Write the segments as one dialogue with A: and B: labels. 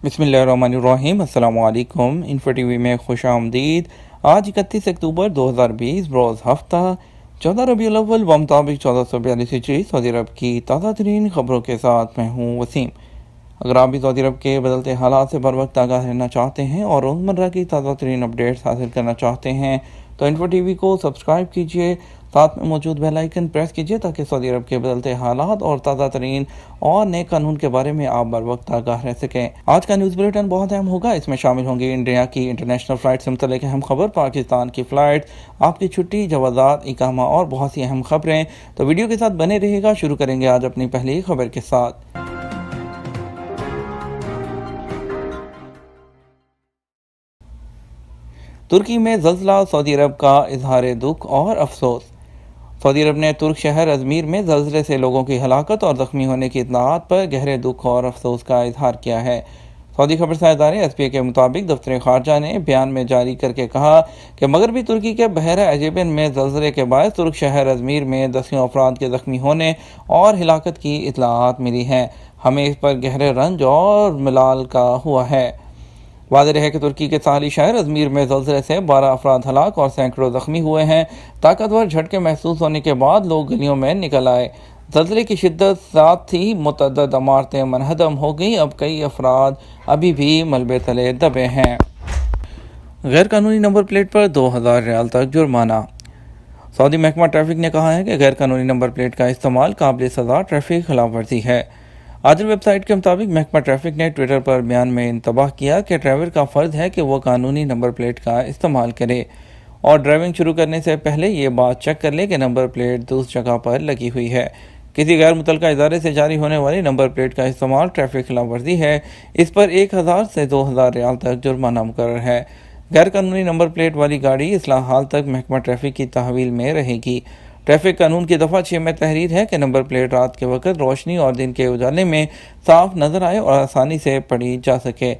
A: بسم اللہ الرحمن الرحیم۔ السلام علیکم۔ انفو ٹی وی میں خوش آمدید۔ آج 31 اکتوبر 2020 بروز ہفتہ 14 ربیع الاول بمطابق 1442 ہجری سعودی عرب کی تازہ ترین خبروں کے ساتھ میں ہوں وسیم۔ اگر آپ بھی سعودی عرب کے بدلتے حالات سے بر وقت آگاہ رہنا چاہتے ہیں اور روزمرہ کی تازہ ترین اپڈیٹس حاصل کرنا چاہتے ہیں تو انفو ٹی وی کو سبسکرائب کیجیے، ساتھ میں موجود بیل آئیکن پریس کیجیے تاکہ سعودی عرب کے بدلتے حالات اور تازہ ترین اور نئے قانون کے بارے میں آپ بر وقت آگاہ رہ سکیں۔ آج کا نیوز بلیٹن بہت اہم ہوگا۔ اس میں شامل ہوں گی انڈیا کی انٹرنیشنل فلائٹ سے متعلق اہم خبر، پاکستان کی فلائٹ، آپ کی چھٹی، جوازات، اقامہ اور بہت سی اہم خبریں، تو ویڈیو کے ساتھ بنے رہے گا۔ شروع کریں گے آج اپنی پہلی خبر کے ساتھ۔ ترکی میں زلزلہ، سعودی عرب کا اظہار دکھ اور افسوس۔ سعودی عرب نے ترک شہر ازمیر میں زلزلے سے لوگوں کی ہلاکت اور زخمی ہونے کی اطلاعات پر گہرے دکھ اور افسوس کا اظہار کیا ہے۔ سعودی خبرساز ادارے ایس پی اے کے مطابق دفتر خارجہ نے بیان میں جاری کر کے کہا کہ مغربی ترکی کے بحیرہ ایجیبن میں زلزلے کے باعث ترک شہر ازمیر میں دسیوں افراد کے زخمی ہونے اور ہلاکت کی اطلاعات ملی ہیں۔ ہمیں اس پر گہرے رنج اور ملال کا ہوا ہے۔ واضح ہے کہ ترکی کے ساحلی شہر ازمیر میں زلزلے سے 12 افراد ہلاک اور سینکڑوں زخمی ہوئے ہیں۔ طاقتور جھٹکے محسوس ہونے کے بعد لوگ گلیوں میں نکل آئے۔ زلزلے کی شدت ساتھ ہی متعدد عمارتیں منہدم ہو گئیں۔ اب کئی افراد ابھی بھی ملبے تلے دبے ہیں۔ غیر قانونی نمبر پلیٹ پر 2000 ریال تک جرمانہ۔ سعودی محکمہ ٹریفک نے کہا ہے کہ غیر قانونی نمبر پلیٹ کا استعمال قابل سزا ٹریفک خلاف ورزی ہے۔ عادل ویب سائٹ کے مطابق محکمہ ٹریفک نے ٹویٹر پر بیان میں انتباہ کیا کہ ڈرائیور کا فرض ہے کہ وہ قانونی نمبر پلیٹ کا استعمال کرے اور ڈرائیونگ شروع کرنے سے پہلے یہ بات چیک کر لے کہ نمبر پلیٹ درست جگہ پر لگی ہوئی ہے۔ کسی غیر متعلقہ ادارے سے جاری ہونے والی نمبر پلیٹ کا استعمال ٹریفک خلاف ورزی ہے۔ اس پر 1000 سے 2000 ریال تک جرمانہ مقرر ہے۔ غیر قانونی نمبر پلیٹ والی گاڑی اصلاح حال تک محکمہ ٹریفک کی تحویل میں رہے گی۔ ٹریفک قانون کی دفعہ 6 میں تحریر ہے کہ نمبر پلیٹ رات کے وقت روشنی اور دن کے اجالے میں صاف نظر آئے اور آسانی سے پڑھی جا سکے۔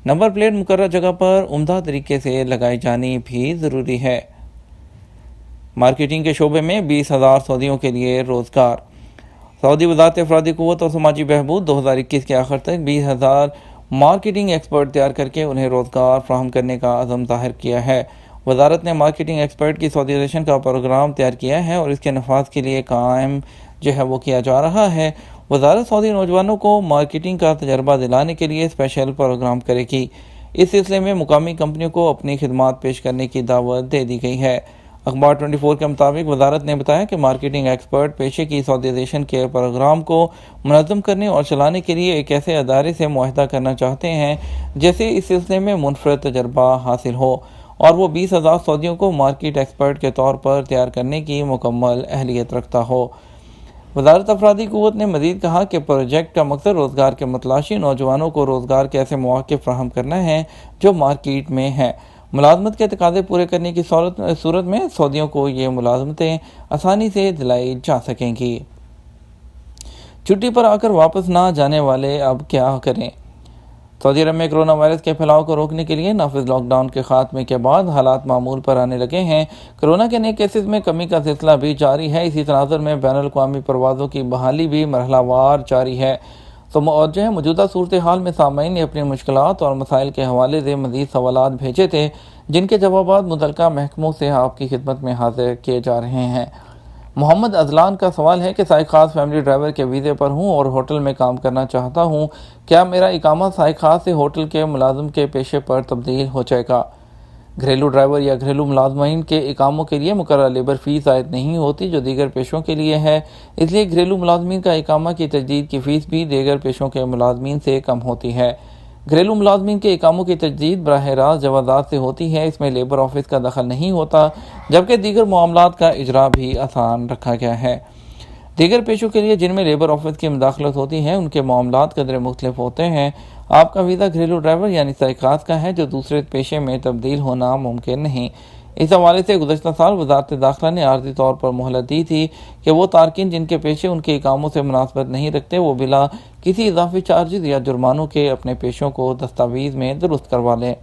A: نمبر پلیٹ مقررہ جگہ پر عمدہ طریقے سے لگائی جانی بھی ضروری ہے۔ مارکیٹنگ کے شعبے میں 20,000 سعودیوں کے لیے روزگار۔ سعودی وزارت افرادی قوت اور سماجی بہبود 2021 کے آخر تک 20,000 مارکیٹنگ ایکسپرٹ تیار کر کے انہیں روزگار فراہم کرنے کا عزم ظاہر کیا ہے۔ وزارت نے مارکیٹنگ ایکسپرٹ کی سعودیزیشن کا پروگرام تیار کیا ہے اور اس کے نفاذ کے لیے قائم وہ کیا جا رہا ہے۔ وزارت سعودی نوجوانوں کو مارکیٹنگ کا تجربہ دلانے کے لیے اسپیشل پروگرام کرے گی۔ اس سلسلے میں مقامی کمپنیوں کو اپنی خدمات پیش کرنے کی دعوت دے دی گئی ہے۔ اخبار 24 کے مطابق وزارت نے بتایا کہ مارکیٹنگ ایکسپرٹ پیشے کی سعودیزیشن کے پروگرام کو منظم کرنے اور چلانے کے لیے ایک ایسے ادارے سے معاہدہ کرنا چاہتے ہیں جیسے اس سلسلے میں منفرد تجربہ حاصل ہو اور وہ 20,000 سعودیوں کو مارکیٹ ایکسپرٹ کے طور پر تیار کرنے کی مکمل اہلیت رکھتا ہو۔ وزارت افرادی قوت نے مزید کہا کہ پروجیکٹ کا مقصد روزگار کے متلاشی نوجوانوں کو روزگار کے ایسے مواقع فراہم کرنا ہے جو مارکیٹ میں ہیں۔ ملازمت کے تقاضے پورے کرنے کی صورت میں سعودیوں کو یہ ملازمتیں آسانی سے دلائی جا سکیں گی۔ چھٹی پر آ کر واپس نہ جانے والے اب کیا کریں؟ سعودی عرب میں کرونا وائرس کے پھیلاؤ کو روکنے کے لیے نافذ لاک ڈاؤن کے خاتمے کے بعد حالات معمول پر آنے لگے ہیں۔ کرونا کے نئے کیسز میں کمی کا سلسلہ بھی جاری ہے۔ اسی تناظر میں بین الاقوامی پروازوں کی بحالی بھی مرحلہ وار جاری ہے۔ موجودہ صورتحال میں سامعین نے اپنی مشکلات اور مسائل کے حوالے سے مزید سوالات بھیجے تھے جن کے جوابات متعلقہ محکموں سے آپ کی خدمت میں حاضر کیے جا رہے ہیں۔ محمد ازلان کا سوال ہے کہ سائق خاص فیملی ڈرائیور کے ویزے پر ہوں اور ہوٹل میں کام کرنا چاہتا ہوں، کیا میرا اقامہ سائق خاص سے ہوٹل کے ملازم کے پیشے پر تبدیل ہو جائے گا؟ گھریلو ڈرائیور یا گھریلو ملازمین کے اقاموں کے لیے مقررہ لیبر فیس عائد نہیں ہوتی جو دیگر پیشوں کے لیے ہے، اس لیے گھریلو ملازمین کا اقامہ کی تجدید کی فیس بھی دیگر پیشوں کے ملازمین سے کم ہوتی ہے۔ گھریلو ملازمین کے اقاموں کی تجدید براہ راست جوازات سے ہوتی ہے، اس میں لیبر آفس کا دخل نہیں ہوتا، جبکہ دیگر معاملات کا اجرا بھی آسان رکھا گیا ہے۔ دیگر پیشوں کے لیے جن میں لیبر آفس کی مداخلت ہوتی ہے ان کے معاملات قدرے مختلف ہوتے ہیں۔ آپ کا ویزا گھریلو ڈرائیور یعنی سائق خاص کا ہے جو دوسرے پیشے میں تبدیل ہونا ممکن نہیں۔ اس حوالے سے گزشتہ سال وزارت داخلہ نے عارضی طور پر مہلت دی تھی کہ وہ تارکین جن کے پیشے ان کے اقاموں سے مناسبت نہیں رکھتے وہ بلا کسی اضافی چارجز یا جرمانوں کے اپنے پیشوں کو دستاویز میں درست کروا لیں۔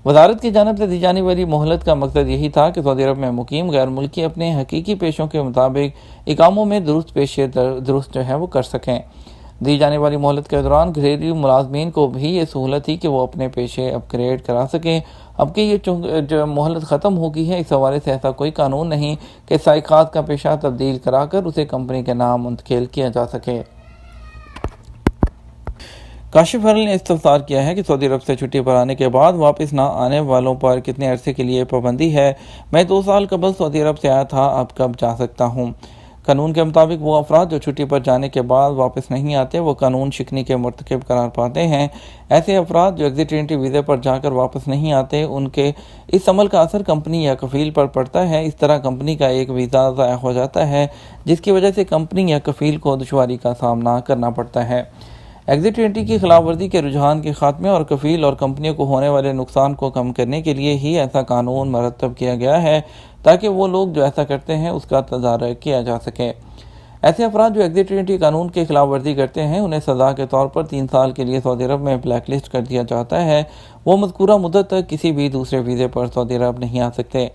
A: وزارت کی جانب سے دی جانے والی مہلت کا مقصد یہی تھا کہ سعودی عرب میں مقیم غیر ملکی اپنے حقیقی پیشوں کے مطابق اقاموں میں درست پیشے درست کر سکیں۔ دی جانے والی مہلت کے دوران گھریلو ملازمین کو بھی یہ سہولت تھی کہ وہ اپنے پیشے اپ گریڈ کرا سکیں۔ اب کہ یہ جو مہلت ختم ہو گئی ہے، اس حوالے سے ایسا کوئی قانون نہیں کہ سائیقات کا پیشہ تبدیل کرا کر اسے کمپنی کے نام منتقل کیا جا سکے۔ کاشف ارل نے استفسار کیا ہے کہ سعودی عرب سے چھٹی پر آنے کے بعد واپس نہ آنے والوں پر کتنے عرصے کے لیے پابندی ہے۔ میں 2 سال قبل سعودی عرب سے آیا تھا، اب کب جا سکتا ہوں؟ قانون کے مطابق وہ افراد جو چھٹی پر جانے کے بعد واپس نہیں آتے وہ قانون شکنی کے مرتکب قرار پاتے ہیں۔ ایسے افراد جو ایگزیٹنٹی ویزے پر جا کر واپس نہیں آتے، ان کے اس عمل کا اثر کمپنی یا کفیل پر پڑتا ہے۔ اس طرح کمپنی کا ایک ویزا ضائع ہو جاتا ہے، جس کی وجہ سے کمپنی یا کفیل کو دشواری کا سامنا کرنا پڑتا ہے۔ ایگزٹ انٹری کی خلاف ورزی کے رجحان کے خاتمے اور کفیل اور کمپنیوں کو ہونے والے نقصان کو کم کرنے کے لیے ہی ایسا قانون مرتب کیا گیا ہے، تاکہ وہ لوگ جو ایسا کرتے ہیں اس کا تدارک کیا جا سکے۔ ایسے افراد جو ایگزٹ انٹری قانون کی خلاف ورزی کرتے ہیں، انہیں سزا کے طور پر 3 سال کے لیے سعودی عرب میں بلیک لسٹ کر دیا جاتا ہے۔ وہ مذکورہ مدت تک کسی بھی دوسرے ویزے پر سعودی عرب نہیں آ سکتے۔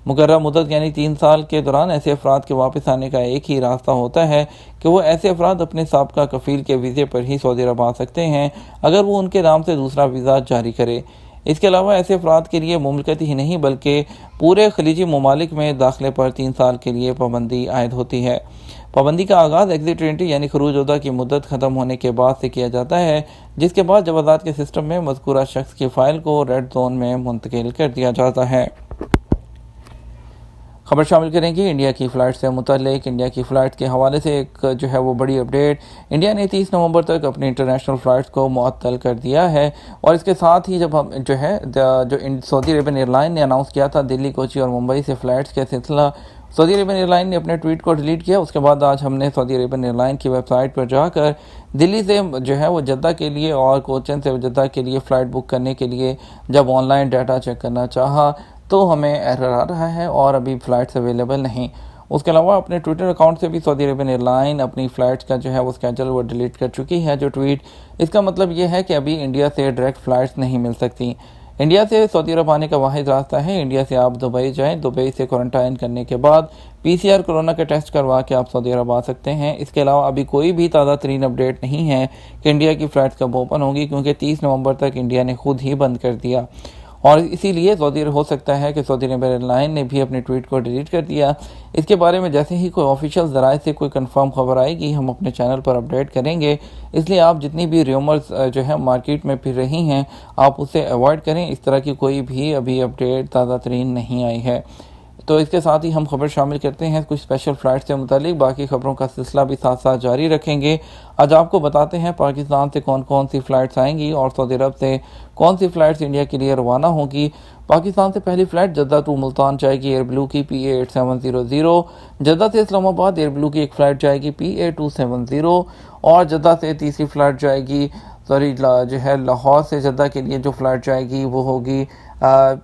A: مقررہ مدت یعنی 3 سال کے دوران ایسے افراد کے واپس آنے کا ایک ہی راستہ ہوتا ہے کہ وہ ایسے افراد اپنے سابقہ کفیل کے ویزے پر ہی سعودی عرب آ سکتے ہیں، اگر وہ ان کے نام سے دوسرا ویزا جاری کرے۔ اس کے علاوہ ایسے افراد کے لیے مملکت ہی نہیں بلکہ پورے خلیجی ممالک میں داخلے پر 3 سال کے لیے پابندی عائد ہوتی ہے۔ پابندی کا آغاز ایگزٹ انٹری یعنی خروج عہدہ کی مدت ختم ہونے کے بعد سے کیا جاتا ہے، جس کے بعد جوازات کے سسٹم میں مذکورہ شخص کی فائل کو ریڈ زون میں منتقل کر دیا جاتا ہے۔ خبر شامل کریں گے انڈیا کی فلائٹ سے متعلق۔ انڈیا کی فلائٹ کے حوالے سے ایک وہ بڑی اپڈیٹ، انڈیا نے 30 نومبر تک اپنی انٹرنیشنل فلائٹس کو معطل کر دیا ہے، اور اس کے ساتھ ہی جب ہم سعودی عربین ایئر لائن نے اناؤنس کیا تھا دلی، کوچی اور ممبئی سے فلائٹس کے سلسلہ، سعودی عربین ایئر لائن نے اپنے ٹویٹ کو ڈیلیٹ کیا۔ اس کے بعد آج ہم نے سعودی عربین ایئر لائن کی ویب سائٹ پر جا کر دلی سے وہ جدہ کے لیے اور کوچن سے جدہ کے لیے فلائٹ بک کرنے کے لیے جب آن لائن ڈیٹا چیک کرنا چاہا تو ہمیں ایرر آ رہا ہے اور ابھی فلائٹس اویلیبل نہیں۔ اس کے علاوہ اپنے ٹویٹر اکاؤنٹ سے بھی سعودی عربین ایئر لائن اپنی فلائٹس کا وہ اسکیجول وہ ڈیلیٹ کر چکی ہے۔ جو ٹویٹ، اس کا مطلب یہ ہے کہ ابھی انڈیا سے ڈائریکٹ فلائٹس نہیں مل سکتی۔ انڈیا سے سعودی عرب آنے کا واحد راستہ ہے انڈیا سے آپ دبئی جائیں، دبئی سے کوارنٹائن کرنے کے بعد PCR کورونا کا ٹیسٹ کروا کے آپ سعودی عرب آ سکتے ہیں۔ اس کے علاوہ ابھی کوئی بھی تازہ ترین اپڈیٹ نہیں ہے کہ انڈیا کی فلائٹس کب اوپن ہوگی، کیونکہ 30 نومبر تک انڈیا نے خود ہی بند کر دیا، اور اسی لیے ہو سکتا ہے کہ سعودی عربین ایئر لائن نے بھی اپنے ٹویٹ کو ڈیلیٹ کر دیا۔ اس کے بارے میں جیسے ہی کوئی آفیشیل ذرائع سے کوئی کنفرم خبر آئے گی ہم اپنے چینل پر اپڈیٹ کریں گے، اس لیے آپ جتنی بھی ریومرز مارکیٹ میں پھر رہی ہیں آپ اسے اوائڈ کریں۔ اس طرح کی کوئی بھی ابھی اپڈیٹ تازہ ترین نہیں آئی ہے۔ تو اس کے ساتھ ہی ہم خبر شامل کرتے ہیں کچھ اسپیشل فلائٹ سے متعلق، باقی خبروں کا سلسلہ بھی ساتھ ساتھ جاری رکھیں گے۔ آج آپ کو بتاتے ہیں پاکستان سے کون کون سی فلائٹس آئیں گی اور سعودی عرب سے کون سی فلائٹس انڈیا کے لیے روانہ ہوں گی۔ پاکستان سے پہلی فلائٹ جدہ ٹو ملتان جائے گی ایئر بلو کی PA8700، جدہ سے اسلام آباد ایئر بلو کی ایک فلائٹ جائے گی PA270، اور جدہ سے تیسری فلائٹ جائے گی لاہور سے جدہ کے لیے جو فلائٹ جائے گی وہ ہوگی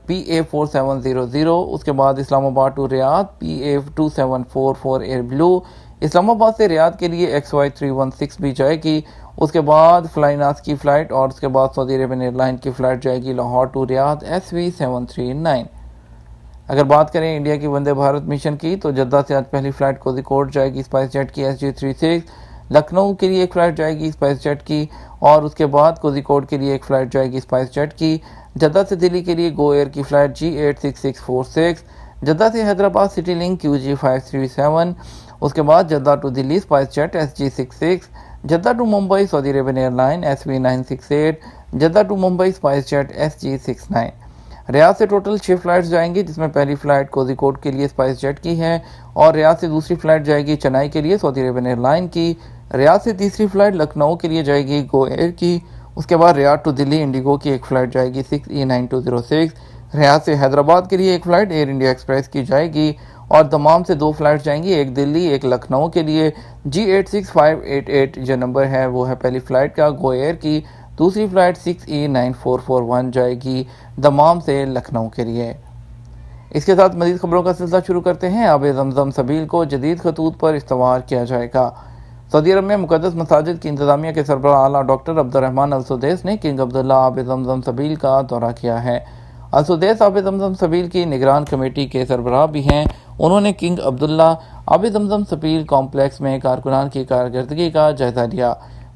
A: PA4700۔ اس کے بعد اسلام آباد ٹو ریاض PA2744 ایئر بلو، اسلام آباد سے ریاض کے لیے XY316 بھی جائے گی۔ اس کے بعد فلائی ناس کی فلائٹ، اور اس کے بعد سعودی عربین ایئر لائن کی فلائٹ جائے گی لاہور ٹو ریاض SV739۔ اگر بات کریں انڈیا کی وندے بھارت مشن کی تو جدہ سے آج پہلی فلائٹ کوزیکوڈ جائے گی اسپائس جیٹ کی SG36، لکھنؤ کے لیے ایک فلائٹ جائے گی اسپائس جیٹ کی، اور اس کے بعد کوزیکوڈ کے لیے ایک فلائٹ جائے گی اسپائس جیٹ کی۔ جدہ سے دلی کے لیے گو ایئر کی فلائٹ G86646، جدہ سے حیدرآباد سٹی لنک QG537، اس کے بعد Jeddah to Delhi SpiceJet SG66، Jeddah to Mumbai Saudi Arabian airline SV968، Jeddah to Mumbai SpiceJet SG69۔ Riyadh سے ٹوٹل 6 فلائٹس جائیں گی، جس میں پہلی فلائٹ کوزیکوڈ کے لیے اسپائس جیٹ کی ہے، اور ریاض سے دوسری فلائٹ جائے گی چنائی کے لیے سعودی عربین ایئر لائن کی۔ ریاض سے تیسری فلائٹ لکھنؤ کے لیے جائے گی گو ایئر کی۔ اس کے بعد ریاض ٹو دلی انڈیگو کی ایک فلائٹ جائے گی 6E9206۔ ریاض سے حیدرآباد کے لیے ایک فلائٹ ایئر انڈیا ایکسپریس کی جائے گی، اور دمام سے 2 فلائٹ جائیں گی، ایک دلی ایک لکھنؤ کے لیے G86588 جو نمبر ہے وہ ہے پہلی فلائٹ کا گو ایئر کی۔ دوسری فلائٹ 6E9441 جائے گی دمام سے لکھنؤ کے لیے۔ اس کے ساتھ مزید خبروں کا سلسلہ شروع کرتے ہیں۔ آب زمزم سبیل کو جدید خطوط پر استوار کیا جائے گا۔ سعودی عرب میں مقدس مساجد کی انتظامیہ کے سربراہ اعلیٰ ڈاکٹر عبدالرحمن السدیس نے کنگ عبداللہ آب زمزم سبیل کا دورہ کیا ہے۔ السدیس آب زمزم سبیل کی نگران کمیٹی کے سربراہ بھی ہیں۔ انہوں نے کنگ عبداللہ آب زمزم سبیل کمپلیکس میں کارکنان کی کارکردگی کا جائزہ لیا۔